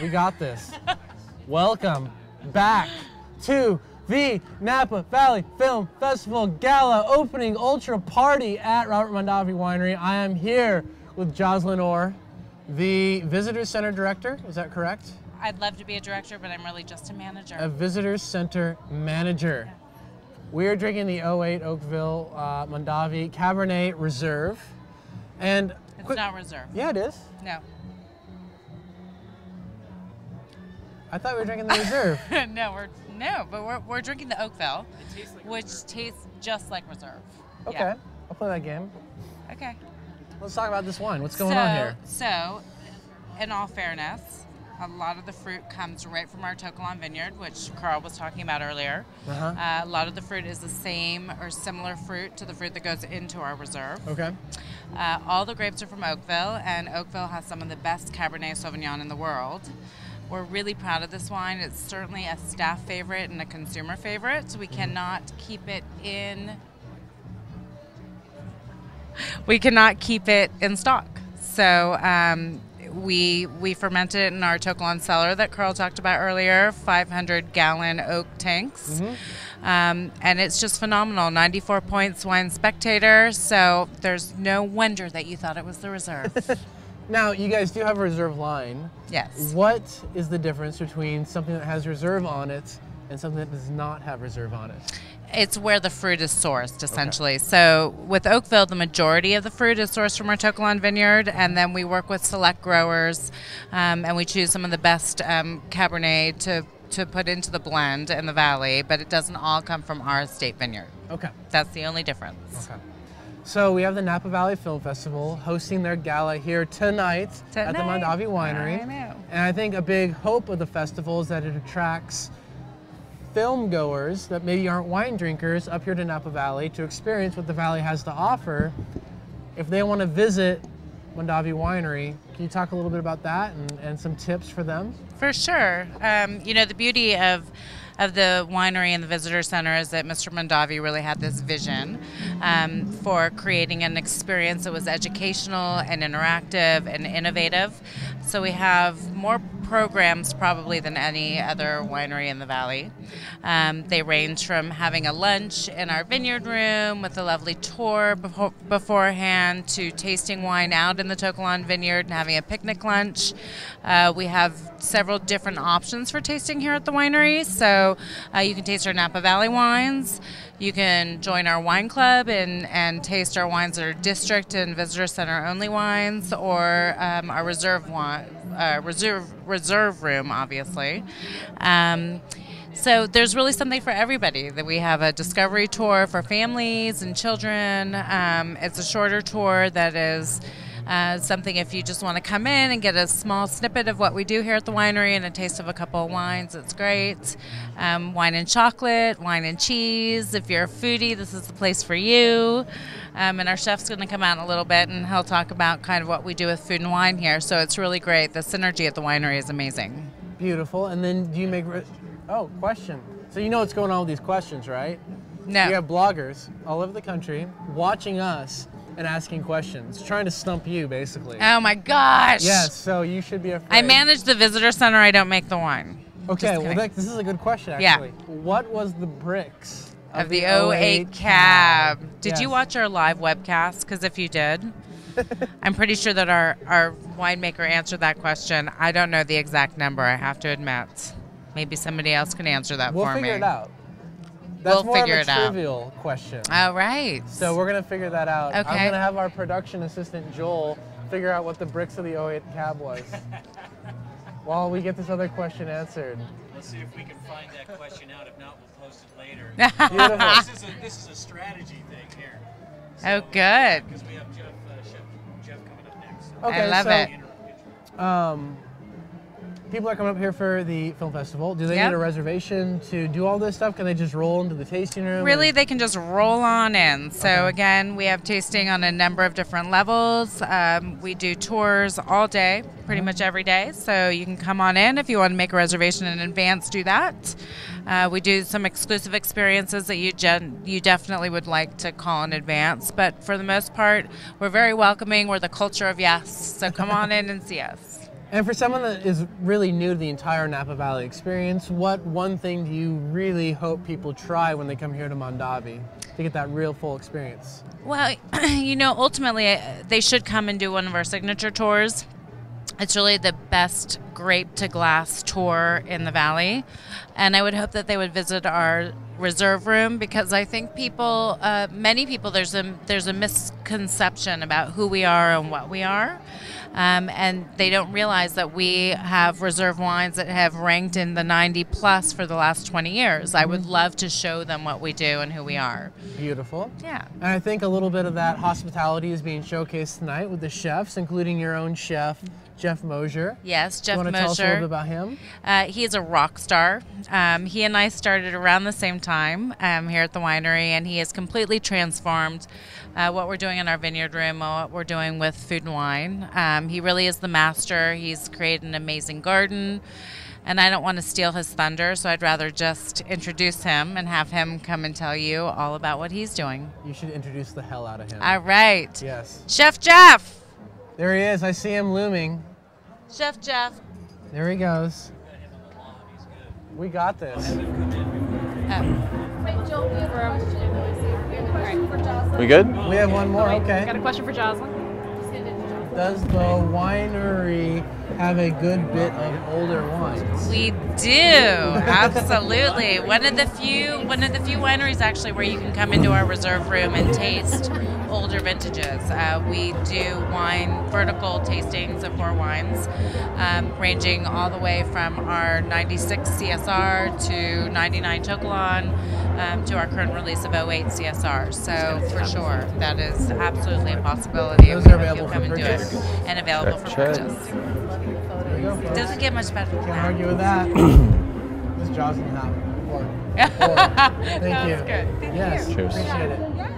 We got this. Welcome back to the Napa Valley Film Festival Gala Opening Ultra Party at Robert Mondavi Winery. I am here with Jocelyn Hoar, the Visitor Center Director. Is that correct? I'd love to be a director, but I'm really just a manager. A Visitor Center Manager. We are drinking the 08 Oakville Mondavi Cabernet Reserve. And it's not reserve. Yeah, it is. No. I thought we were drinking the reserve. but we're drinking the Oakville, which tastes just like reserve. Okay, yeah. I'll play that game. Okay. Let's talk about this wine. What's going on here? So, in all fairness, a lot of the fruit comes right from our Tokelon vineyard, which Carl was talking about earlier. A lot of the fruit is the same or similar fruit to the fruit that goes into our reserve. Okay. All the grapes are from Oakville, and Oakville has some of the best Cabernet Sauvignon in the world. We're really proud of this wine. It's certainly a staff favorite and a consumer favorite, so we cannot keep it in stock. So we fermented it in our Tokelon cellar that Carl talked about earlier, 500-gallon oak tanks. And it's just phenomenal. 94 points Wine Spectator, so there's no wonder that you thought it was the reserve. Now, you guys do have a reserve line. Yes. What is the difference between something that has reserve on it and something that does not have reserve on it? It's where the fruit is sourced, essentially. Okay. So with Oakville, the majority of the fruit is sourced from our Tokelon vineyard, and then we work with select growers, and we choose some of the best Cabernet to put into the blend in the valley, but it doesn't all come from our estate vineyard. Okay. That's the only difference. Okay. So we have the Napa Valley Film Festival hosting their gala here tonight at the Mondavi Winery. I know. And I think a big hope of the festival is that it attracts film goers that maybe aren't wine drinkers up here to Napa Valley to experience what the valley has to offer. If they want to visit Mondavi Winery, can you talk a little bit about that and some tips for them? For sure. You know, the beauty of the winery and the visitor center is that Mr. Mondavi really had this vision for creating an experience that was educational and interactive and innovative. So we have more programs probably than any other winery in the valley. They range from having a lunch in our vineyard room with a lovely tour beforehand to tasting wine out in the Tokelon vineyard and having a picnic lunch. We have several different options for tasting here at the winery. So you can taste our Napa Valley wines. You can join our wine club and taste our wines that are district and visitor center only wines, or our reserve room, obviously. So there's really something for everybody. That we have a discovery tour for families and children. It's a shorter tour that is something if you just want to come in and get a small snippet of what we do here at the winery and a taste of a couple of wines, it's great. Wine and chocolate, wine and cheese. If you're a foodie, this is the place for you. And our chef's going to come out in a little bit and he'll talk about kind of what we do with food and wine here. So it's really great. The synergy at the winery is amazing. Beautiful. And then do you make... question. So you know what's going on with these questions, right? No. We have bloggers all over the country watching us and asking questions, trying to stump you, basically. Oh my gosh! Yes, so you should be afraid. I manage the visitor center. I don't make the wine. Okay, well, this is a good question, actually. Yeah. What was the bricks of the 08 cab? Did you watch our live webcast? Because if you did, I'm pretty sure that our winemaker answered that question. I don't know the exact number, I have to admit. Maybe somebody else can answer that for me. We'll figure it out. That's we'll figure it out. More of a trivial question. All right. So we're going to figure that out. Okay. I'm going to have our production assistant, Joel, figure out what the bricks of the 08 cab was while we get this other question answered. Let's see if we can find that question out. If not, we'll post it later. Beautiful. This is a strategy thing here. So, oh, good. Because we have Jeff coming up next. So okay, I love it. People are coming up here for the film festival. Do they need a reservation to do all this stuff? Can they just roll into the tasting room? Really, they can just roll on in. So again, we have tasting on a number of different levels. We do tours all day, pretty much every day. So you can come on in if you want to make a reservation in advance, do that. We do some exclusive experiences that you definitely would like to call in advance. But for the most part, we're very welcoming. We're the culture of yes. So come on in and see us. And for someone that is really new to the entire Napa Valley experience, what one thing do you really hope people try when they come here to Mondavi to get that real full experience? Well, you know, ultimately, they should come and do one of our signature tours. It's really the best grape to glass tour in the valley. And I would hope that they would visit our reserve room, because I think people, many people, there's a misconception about who we are and what we are. And they don't realize that we have reserve wines that have ranked in the 90 plus for the last 20 years. I would love to show them what we do and who we are. Beautiful. Yeah. And I think a little bit of that hospitality is being showcased tonight with the chefs, including your own chef, Jeff Mosier. Yes, Jeff Mosier. You want to tell us a little bit about him? He is a rock star. He and I started around the same time here at the winery, and he has completely transformed what we're doing in our vineyard room, what we're doing with food and wine. He really is the master. He's created an amazing garden, and I don't want to steal his thunder, so I'd rather just introduce him and have him come and tell you all about what he's doing. You should introduce the hell out of him. All right. Yes. Chef Jeff. There he is. I see him looming. Chef Jeff. There he goes. We got this. We good? We have one more. Okay. Got a question for Jocelyn. Does the winery have a good bit of older wines? We do, absolutely. One of the few wineries actually where you can come into our reserve room and taste older vintages. We do vertical tastings of 4 wines, ranging all the way from our 96 CSR to 99 Tocolon, to our current release of 08 CSR. So for sure, that is absolutely a possibility. Those are available for come and do it, and available for purchase. There you go, folks. It doesn't get much better than Can't that. argue with that. This is Jocelyn Hoar. Thank you. That was good. Thank Yes, you. Cheers. appreciate it.